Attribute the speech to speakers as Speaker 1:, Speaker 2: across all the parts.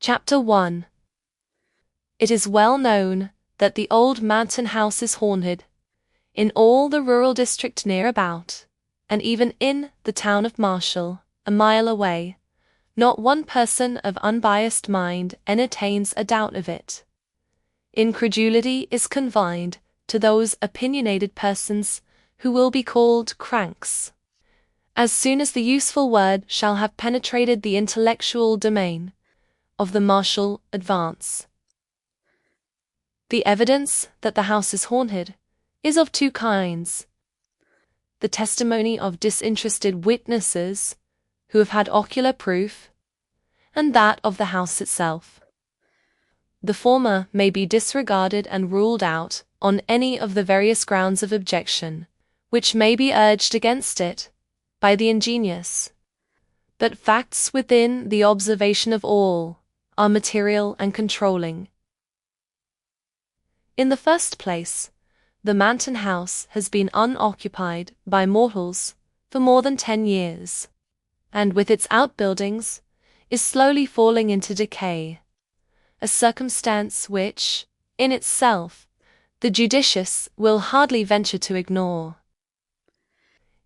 Speaker 1: Chapter 1. It is well known that the old mansion house is haunted, in all the rural district near about, and even in the town of Marshall, a mile away. Not one person of unbiased mind entertains a doubt of it. Incredulity is confined to those opinionated persons who will be called cranks. As soon as the useful word shall have penetrated the intellectual domain of the Marshall advance. The evidence that the house is haunted is of two kinds: the testimony of disinterested witnesses who have had ocular proof, and that of the house itself. The former may be disregarded and ruled out on any of the various grounds of objection which may be urged against it by the ingenious, but facts within the observation of all are material and controlling. In the first place, the Manton house has been unoccupied by mortals for more than 10 years, and with its outbuildings is slowly falling into decay, a circumstance which, in itself, the judicious will hardly venture to ignore.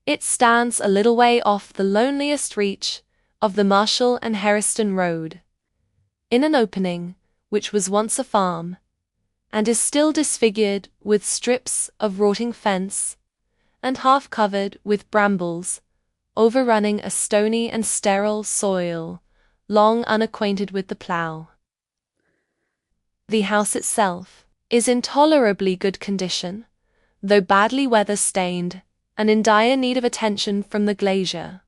Speaker 1: It stands a little way off the loneliest reach of the Marshall and Harriston Road, in an opening which was once a farm, and is still disfigured with strips of rotting fence, and half covered with brambles, overrunning a stony and sterile soil, long unacquainted with the plough. The house itself is in tolerably good condition, though badly weather-stained, and in dire need of attention from the glazier.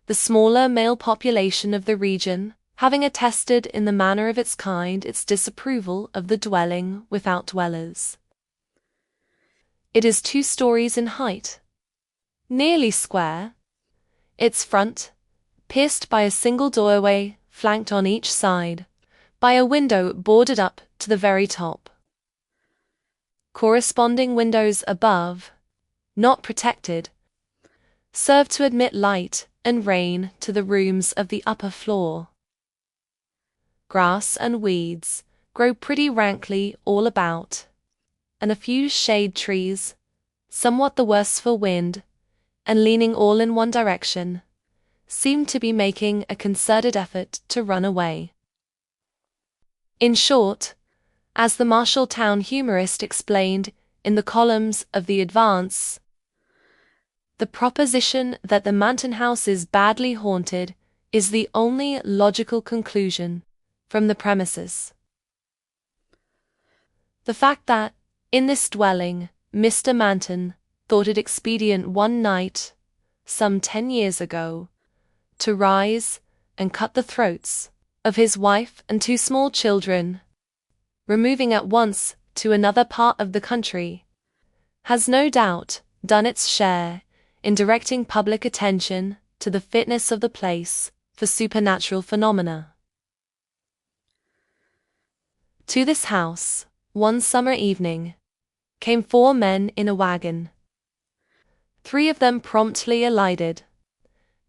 Speaker 1: The smaller male population of the region having attested in the manner of its kind its disapproval of the dwelling without dwellers. It is 2 stories in height, nearly square, its front pierced by a single doorway flanked on each side by a window boarded up to the very top. Corresponding windows above, not protected, serve to admit light and rain to the rooms of the upper floor. Grass and weeds grow pretty rankly all about, and a few shade trees, somewhat the worse for wind, and leaning all in one direction, seem to be making a concerted effort to run away. In short, as the Marshalltown humorist explained in the columns of the Advance, the proposition that the Manton house is badly haunted is the only logical conclusion from the premises. The fact that, in this dwelling, Mr. Manton thought it expedient one night, some 10 years ago, to rise and cut the throats of his wife and 2 small children, removing at once to another part of the country, has no doubt done its share in directing public attention to the fitness of the place for supernatural phenomena. To this house, one summer evening, came 4 men in a wagon. 3 of them promptly alighted,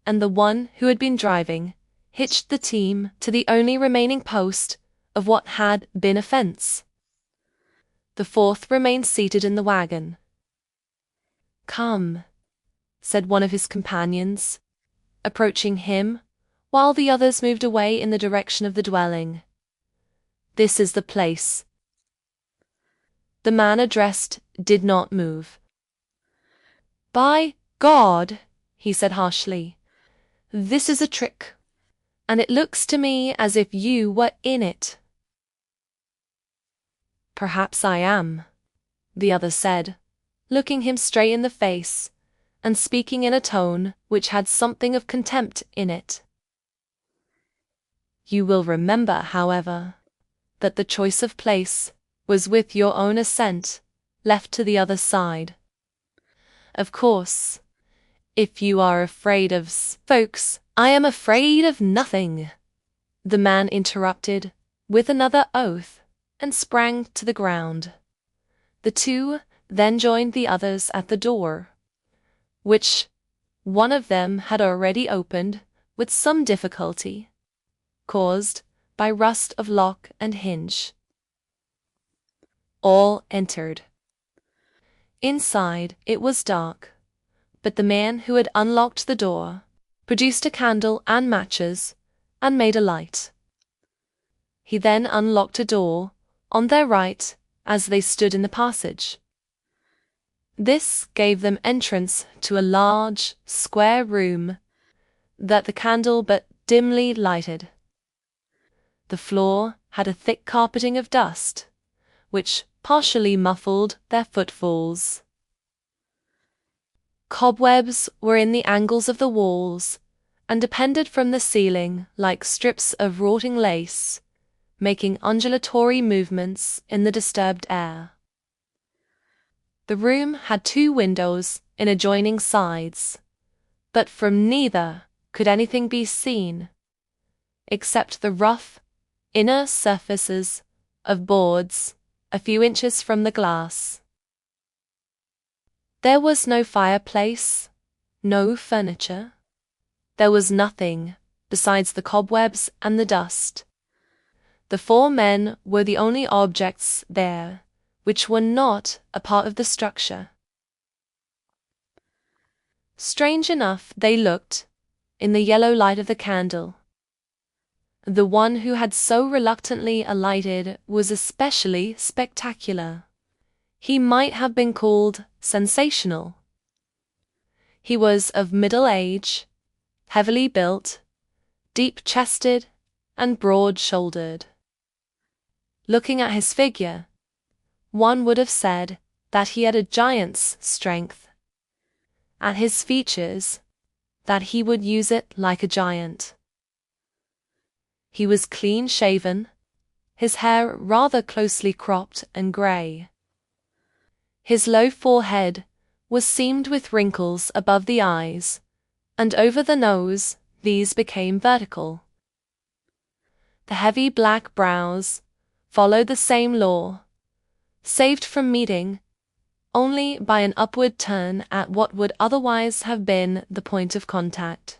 Speaker 1: and the one who had been driving hitched the team to the only remaining post of what had been a fence. The 4th remained seated in the wagon. "Come," said one of his companions, approaching him, while the others moved away in the direction of the dwelling. "This is the place." The man addressed did not move. "By God," he said harshly, "this is a trick, and it looks to me as if you were in it." "Perhaps I am," the other said, looking him straight in the face, and speaking in a tone which had something of contempt in it. "You will remember, however, that the choice of place was with your own assent left to the other side. Of course, if you are afraid of folks—" "I am afraid of nothing," the man interrupted with another oath, and sprang to the ground. The 2 then joined the others at the door, which one of them had already opened with some difficulty, caused by rust of lock and hinge. All entered. Inside it was dark, but the man who had unlocked the door produced a candle and matches and made a light. He then unlocked a door on their right as they stood in the passage. This gave them entrance to a large, square room that the candle but dimly lighted. The floor had a thick carpeting of dust, which partially muffled their footfalls. Cobwebs were in the angles of the walls and depended from the ceiling like strips of rotting lace, making undulatory movements in the disturbed air. The room had 2 windows in adjoining sides, but from neither could anything be seen, except the rough, inner surfaces of boards a few inches from the glass. There was no fireplace, no furniture. There was nothing besides the cobwebs and the dust. The 4 men were the only objects there which were not a part of the structure. Strange enough they looked, in the yellow light of the candle. The one who had so reluctantly alighted was especially spectacular. He might have been called sensational. He was of middle age, heavily built, deep-chested, and broad-shouldered. Looking at his figure, one would have said that he had a giant's strength. At his features, that he would use it like a giant. He was clean-shaven, his hair rather closely cropped and grey. His low forehead was seamed with wrinkles above the eyes, and over the nose these became vertical. The heavy black brows followed the same law, saved from meeting only by an upward turn at what would otherwise have been the point of contact.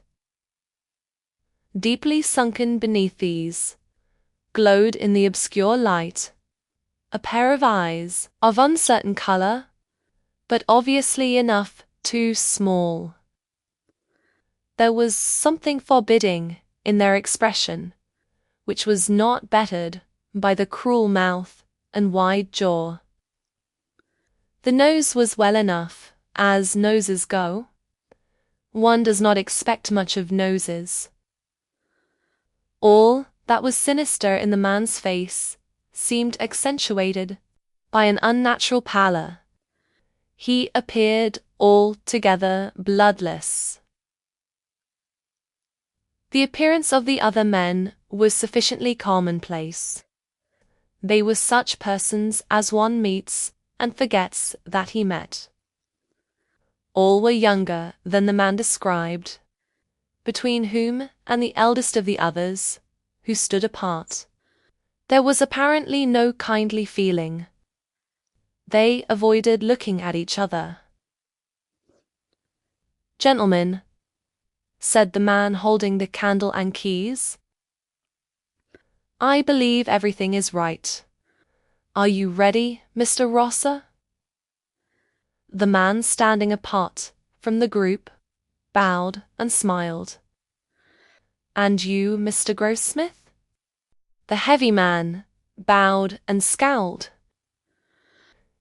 Speaker 1: Deeply sunken beneath these, glowed in the obscure light, a pair of eyes of uncertain colour, but obviously enough too small. There was something forbidding in their expression, which was not bettered by the cruel mouth and wide jaw. The nose was well enough, as noses go. One does not expect much of noses. All that was sinister in the man's face seemed accentuated by an unnatural pallor. He appeared altogether bloodless. The appearance of the other men was sufficiently commonplace. They were such persons as one meets and forgets that he met. All were younger than the man described, between whom and the eldest of the others, who stood apart, there was apparently no kindly feeling. They avoided looking at each other. "Gentlemen," said the man holding the candle and keys, "I believe everything is right. Are you ready, Mr. Rosser?" The man standing apart from the group bowed and smiled. "And you, Mr. Grossmith?" The heavy man bowed and scowled.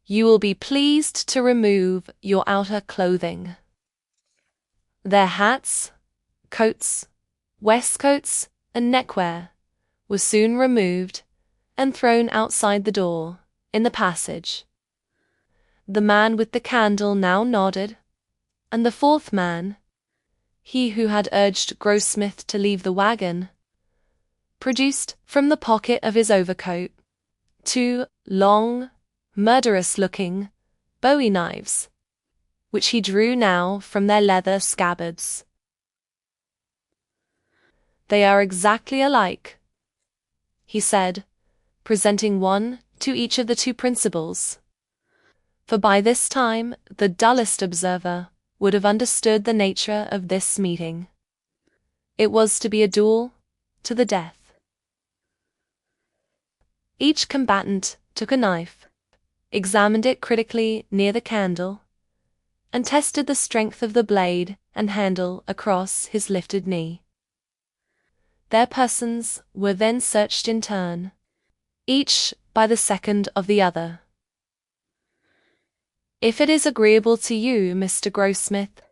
Speaker 1: "You will be pleased to remove your outer clothing." Their hats, coats, waistcoats, and neckwear were soon removed and thrown outside the door, in the passage. The man with the candle now nodded, and the 4th man, he who had urged Grossmith to leave the wagon, produced from the pocket of his overcoat 2 long, murderous-looking bowie knives, which he drew now from their leather scabbards. "They are exactly alike," he said, presenting one to each of the 2 principals. For by this time the dullest observer would have understood the nature of this meeting. It was to be a duel to the death. Each combatant took a knife, examined it critically near the candle, and tested the strength of the blade and handle across his lifted knee. Their persons were then searched in turn, each by the second of the other. "If it is agreeable to you, Mr. Grossmith,"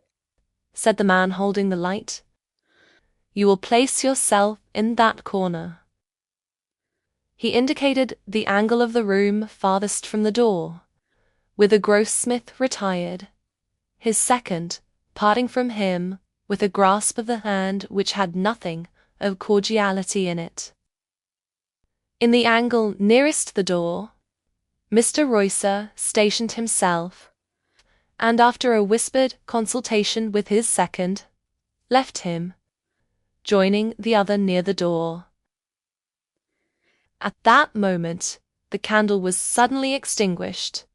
Speaker 1: said the man holding the light, "you will place yourself in that corner." He indicated the angle of the room farthest from the door, whither Grossmith retired, his second parting from him with a grasp of the hand which had nothing of cordiality in it. In the angle nearest the door, Mr. Roycer stationed himself, and after a whispered consultation with his second, left him, joining the other near the door. At that moment the candle was suddenly extinguished,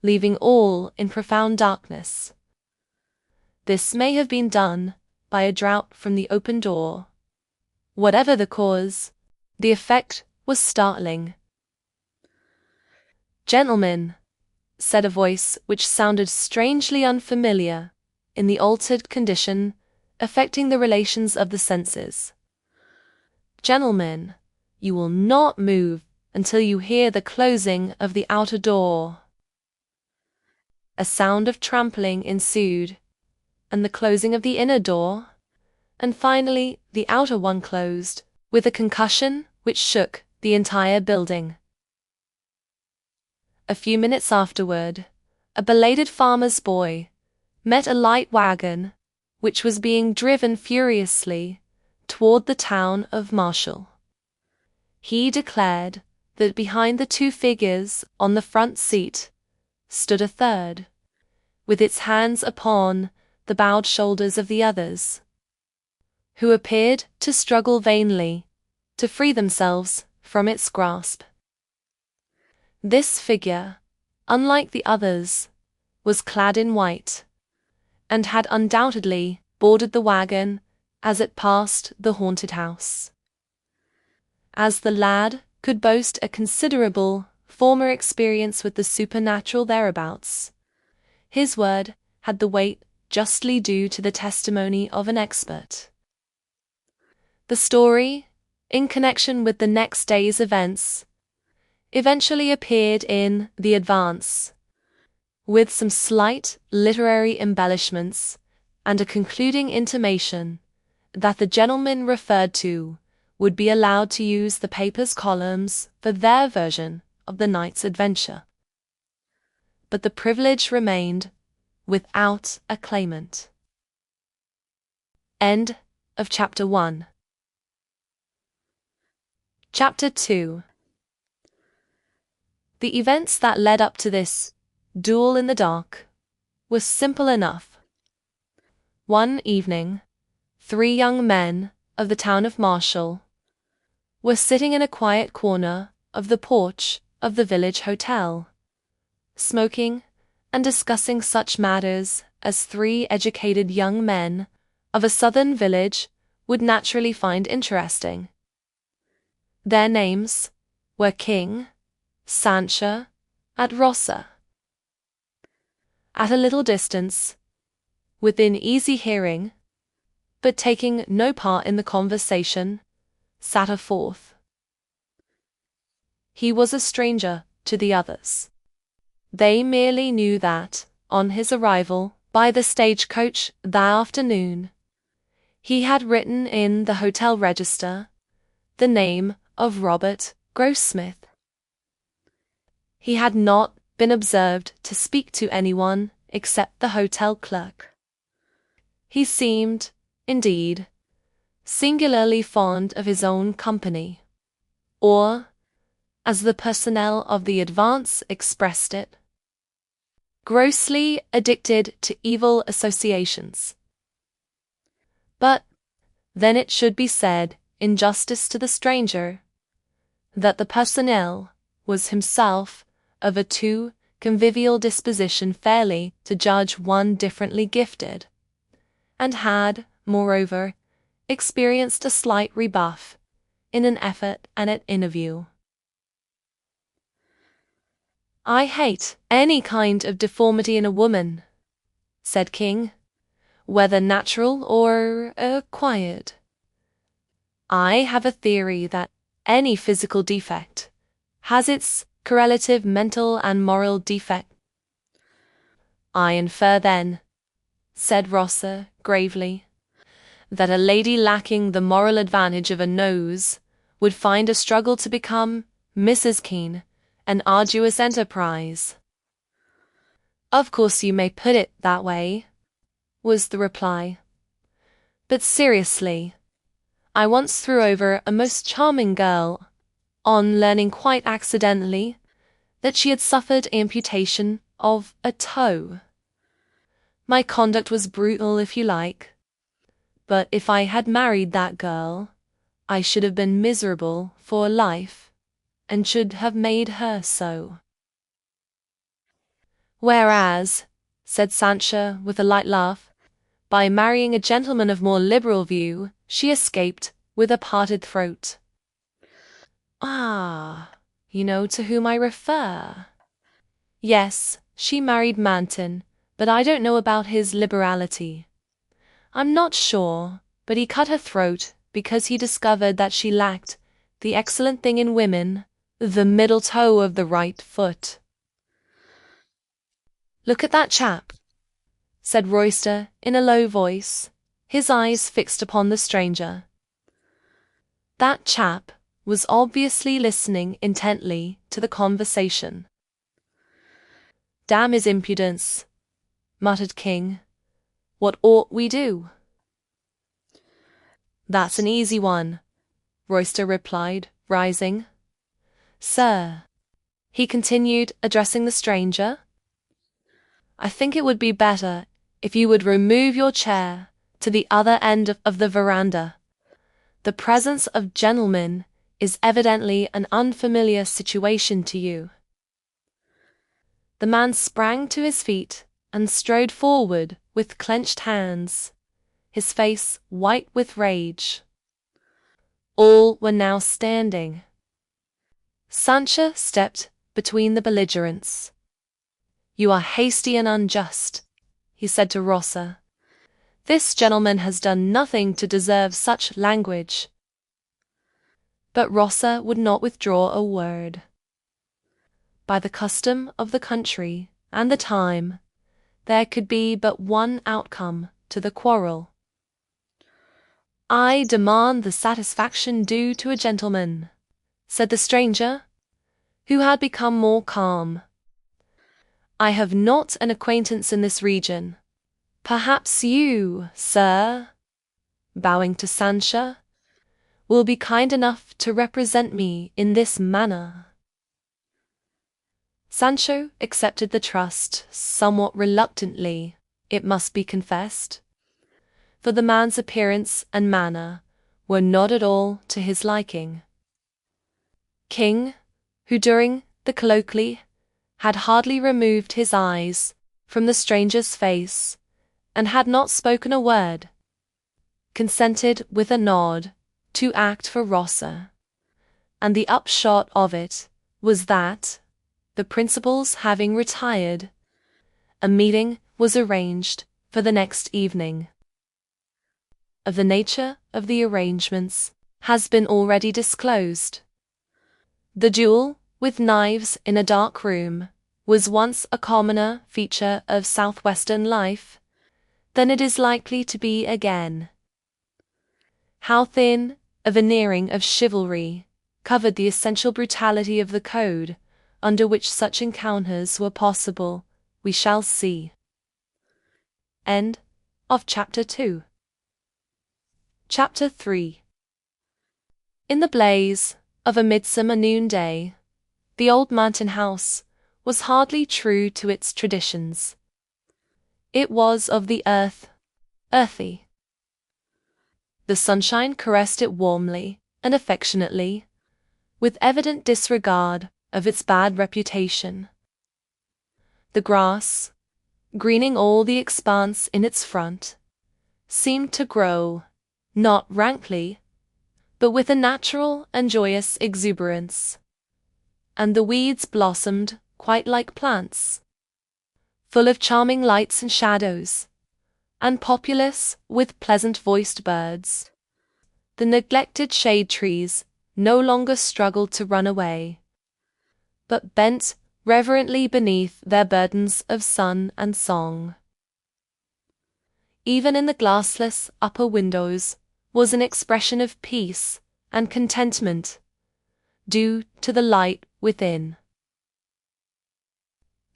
Speaker 1: leaving all in profound darkness. This may have been done by a draught from the open door. Whatever the cause, the effect was startling. "Gentlemen," said a voice which sounded strangely unfamiliar in the altered condition affecting the relations of the senses. "Gentlemen, you will not move until you hear the closing of the outer door." A sound of trampling ensued, and the closing of the inner door, and finally the outer one closed, with a concussion which shook the entire building. A few minutes afterward, a belated farmer's boy met a light wagon which was being driven furiously toward the town of Marshall. He declared that behind the two figures on the front seat stood a third, with its hands upon the bowed shoulders of the others, who appeared to struggle vainly to free themselves from its grasp. This figure, unlike the others, was clad in white, and had undoubtedly boarded the wagon as it passed the haunted house. As the lad could boast a considerable former experience with the supernatural thereabouts, his word had the weight justly due to the testimony of an expert. The story, in connection with the next day's events, eventually appeared in the Advance, with some slight literary embellishments and a concluding intimation that the gentleman referred to would be allowed to use the paper's columns for their version of the night's adventure. But the privilege remained without a claimant. End of Chapter 1. Chapter 2. The events that led up to this duel in the dark were simple enough. One evening, 3 young men of the town of Marshall were sitting in a quiet corner of the porch of the village hotel, smoking and discussing such matters as 3 educated young men of a southern village would naturally find interesting. Their names were King, Sancha, and Rossa. At a little distance, within easy hearing, but taking no part in the conversation, sat a fourth. He was a stranger to the others. They merely knew that, on his arrival by the stagecoach that afternoon, he had written in the hotel register the name of Robert Grossmith. He had not been observed to speak to anyone except the hotel clerk. He seemed, indeed, singularly fond of his own company, or, as the personnel of the Advance expressed it, grossly addicted to evil associations. But then it should be said, in justice to the stranger, that the personnel was himself of a too convivial disposition fairly to judge one differently gifted, and had, moreover, experienced a slight rebuff in an effort at an interview. I hate any kind of deformity in a woman, said King, whether natural or acquired. I have a theory that any physical defect has its correlative mental and moral defect. I infer then, said Rosser gravely, that a lady lacking the moral advantage of a nose would find a struggle to become Mrs. Keene an arduous enterprise. Of course you may put it that way, was the reply. But seriously, I once threw over a most charming girl on learning quite accidentally that she had suffered amputation of a toe. My conduct was brutal, if you like, but if I had married that girl, I should have been miserable for life, and should have made her so. Whereas, said Sancho with a light laugh, by marrying a gentleman of more liberal view, she escaped with a parted throat. Ah, you know to whom I refer. Yes, she married Manton, but I don't know about his liberality. I'm not sure, but he cut her throat because he discovered that she lacked the excellent thing in women, the middle toe of the right foot. Look at that chap, said Royster in a low voice, his eyes fixed upon the stranger. That chap was obviously listening intently to the conversation. Damn his impudence, muttered King. What ought we do? That's an easy one, Royster replied, rising. Sir, he continued, addressing the stranger, I think it would be better if you would remove your chair to the other end of the veranda. The presence of gentlemen is evidently an unfamiliar situation to you. The man sprang to his feet and strode forward with clenched hands, his face white with rage. All were now standing. Sancho stepped between the belligerents. You are hasty and unjust, he said to Rosser. This gentleman has done nothing to deserve such language. But Rosser would not withdraw a word. By the custom of the country and the time, there could be but one outcome to the quarrel. I demand the satisfaction due to a gentleman, said the stranger, who had become more calm. I have not an acquaintance in this region. Perhaps you, sir, bowing to Sancho, will be kind enough to represent me in this manner. Sancho accepted the trust somewhat reluctantly, it must be confessed, for the man's appearance and manner were not at all to his liking. King, who during the colloquy had hardly removed his eyes from the stranger's face, and had not spoken a word, consented with a nod to act for Rosser, and the upshot of it was that, the principals having retired, a meeting was arranged for the next evening. Of the nature of the arrangements has been already disclosed. The duel with knives in a dark room was once a commoner feature of southwestern life than it is likely to be again. How thin a veneering of chivalry covered the essential brutality of the code under which such encounters were possible, we shall see. End of Chapter 2. Chapter 3. In the blaze of a midsummer noonday, the old Manton house was hardly true to its traditions. It was of the earthy. The sunshine caressed it warmly and affectionately, with evident disregard of its bad reputation. The grass, greening all the expanse in its front, seemed to grow, not rankly, but with a natural and joyous exuberance, and the weeds blossomed quite like plants, full of charming lights and shadows, and populous with pleasant-voiced birds. The neglected shade trees no longer struggled to run away, but bent reverently beneath their burdens of sun and song. Even in the glassless upper windows was an expression of peace and contentment, due to the light within.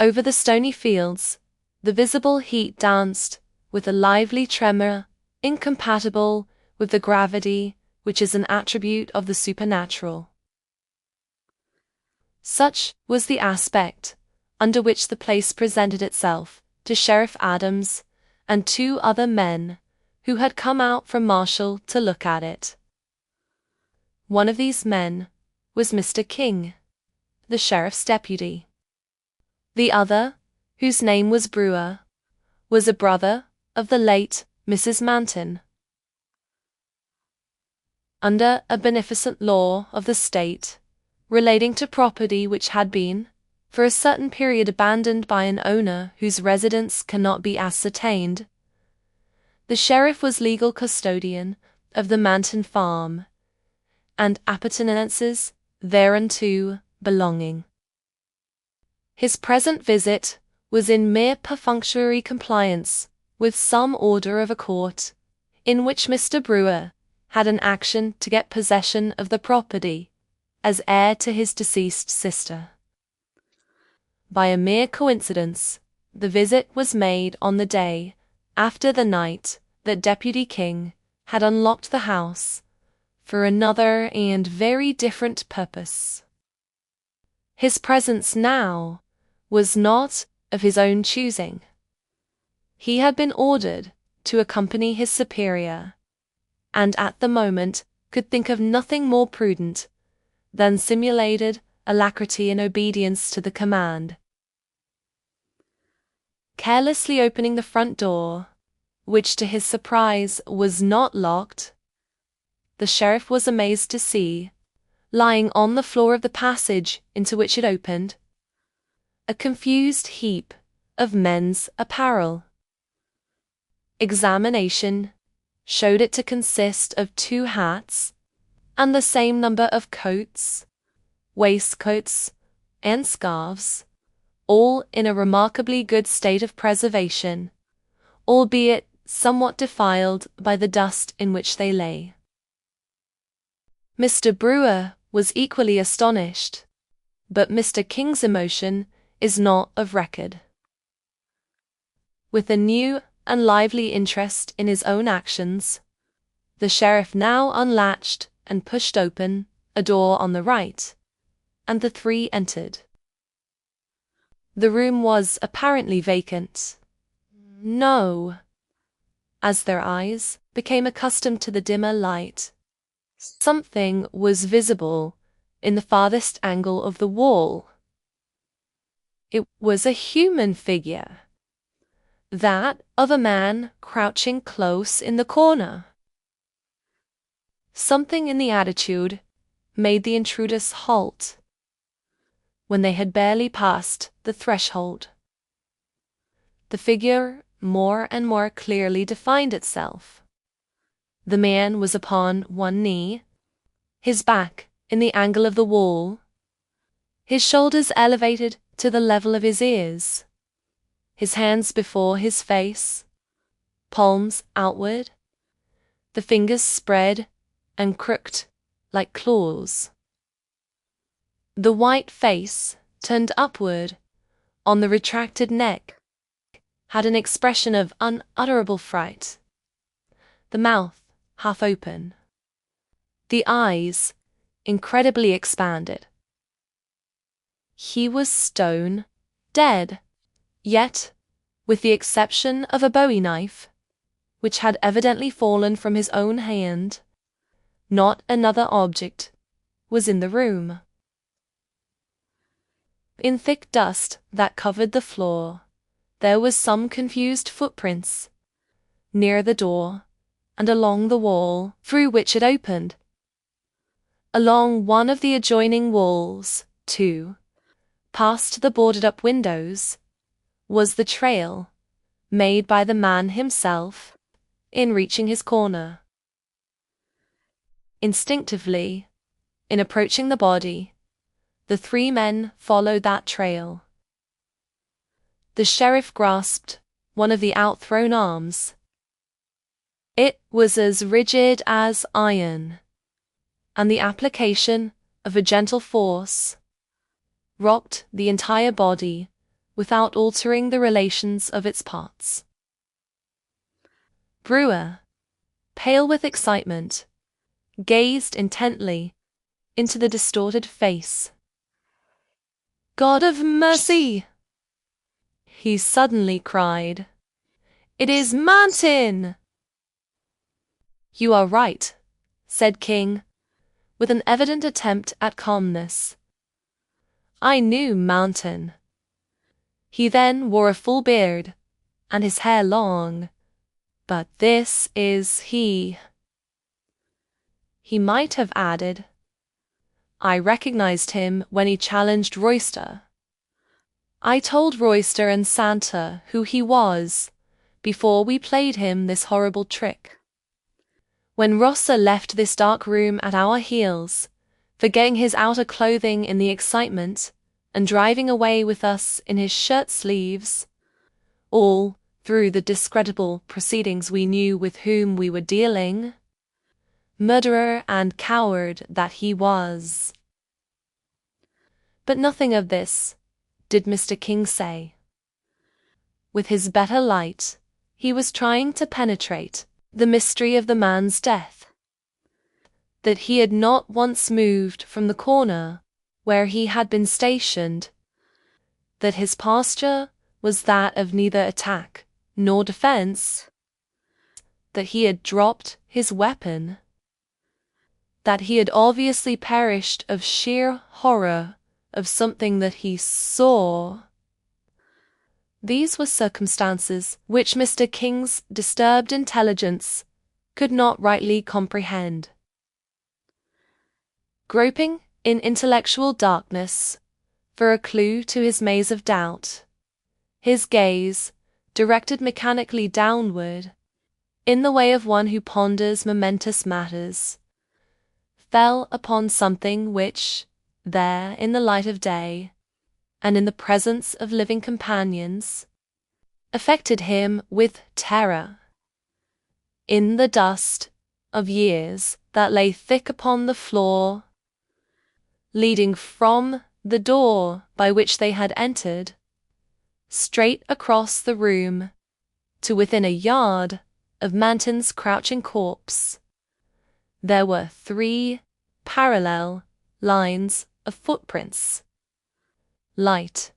Speaker 1: Over the stony fields, the visible heat danced with a lively tremor incompatible with the gravity which is an attribute of the supernatural. Such was the aspect under which the place presented itself to Sheriff Adams and 2 other men who had come out from Marshall to look at it. One of these men was Mr. King, the sheriff's deputy. The other, whose name was Brewer, was a brother of the late Mrs. Manton. Under a beneficent law of the state, relating to property which had been, for a certain period abandoned by an owner whose residence cannot be ascertained, the sheriff was legal custodian of the Manton farm, and appurtenances thereunto belonging. His present visit was in mere perfunctory compliance with some order of a court, in which Mr. Brewer had an action to get possession of the property, as heir to his deceased sister. By a mere coincidence, the visit was made on the day after the night that Deputy King had unlocked the house for another and very different purpose. His presence now was not of his own choosing. He had been ordered to accompany his superior, and at the moment could think of nothing more prudent than simulated alacrity in obedience to the command. Carelessly opening the front door, which to his surprise was not locked, the sheriff was amazed to see, lying on the floor of the passage into which it opened, a confused heap of men's apparel. Examination showed it to consist of 2 hats, and the same number of coats, waistcoats, and scarves, all in a remarkably good state of preservation, albeit somewhat defiled by the dust in which they lay. Mr. Brewer was equally astonished, but Mr. King's emotion is not of record. With a new and lively interest in his own actions, the sheriff now unlatched and pushed open a door on the right, and the 3 entered. The room was apparently vacant. No. As their eyes became accustomed to the dimmer light, something was visible in the farthest angle of the wall. It was a human figure, that of a man crouching close in the corner. Something in the attitude made the intruders halt when they had barely passed the threshold. The figure more and more clearly defined itself. The man was upon one knee, his back in the angle of the wall, his shoulders elevated to the level of his ears, his hands before his face, palms outward, the fingers spread and crooked like claws. The white face, turned upward on the retracted neck, had an expression of unutterable fright. The mouth half open, the eyes incredibly expanded. He was stone dead, yet, with the exception of a bowie knife, which had evidently fallen from his own hand, not another object was in the room. In thick dust that covered the floor, there was some confused footprints, near the door, and along the wall through which it opened. Along one of the adjoining walls, too, past the boarded-up windows, was the trail made by the man himself in reaching his corner. Instinctively, in approaching the body, the three men followed that trail. The sheriff grasped one of the outthrown arms. It was as rigid as iron, and the application of a gentle force rocked the entire body without altering the relations of its parts. Brewer, pale with excitement, gazed intently into the distorted face. "God of mercy!" he suddenly cried. "It is Manton!" "You are right," said King, with an evident attempt at calmness. "I knew Manton. He then wore a full beard, and his hair long. But this is he." He might have added, "I recognized him when he challenged Royster. I told Royster and Santa who he was before we played him this horrible trick. When Rossa left this dark room at our heels, forgetting his outer clothing in the excitement, and driving away with us in his shirt sleeves, all through the discreditable proceedings we knew with whom we were dealing, murderer and coward that he was." But nothing of this did Mr. King say. With his better light, he was trying to penetrate the mystery of the man's death. That he had not once moved from the corner where he had been stationed, that his posture was that of neither attack nor defense, that he had dropped his weapon, that he had obviously perished of sheer horror of something that he saw. These were circumstances which Mr. King's disturbed intelligence could not rightly comprehend. Groping in intellectual darkness for a clue to his maze of doubt, his gaze, directed mechanically downward, in the way of one who ponders momentous matters, fell upon something which, there in the light of day, and in the presence of living companions, affected him with terror. In the dust of years that lay thick upon the floor, leading from the door by which they had entered, straight across the room, to within a yard of Manton's crouching corpse, there were 3 parallel lines of footprints. Light,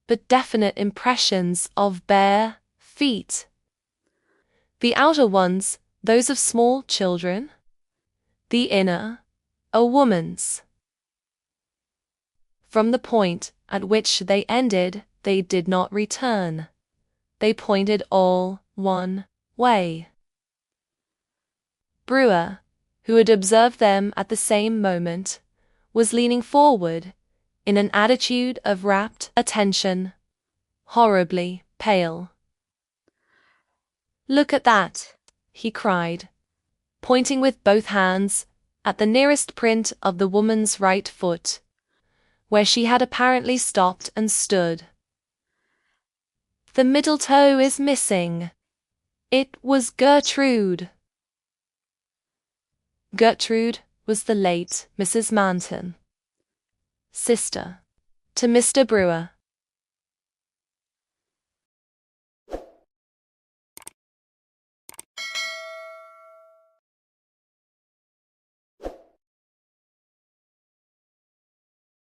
Speaker 1: but definite impressions of bare feet. The outer ones, those of small children. The inner, a woman's. From the point at which they ended, they did not return. They pointed all one way. Brewer, who had observed them at the same moment, was leaning forward in an attitude of rapt attention, horribly pale. "Look at that," he cried, pointing with both hands at the nearest print of the woman's right foot, where she had apparently stopped and stood. "The middle toe is missing. It was Gertrude." Gertrude was the late Mrs. Manton, sister to Mr. Brewer.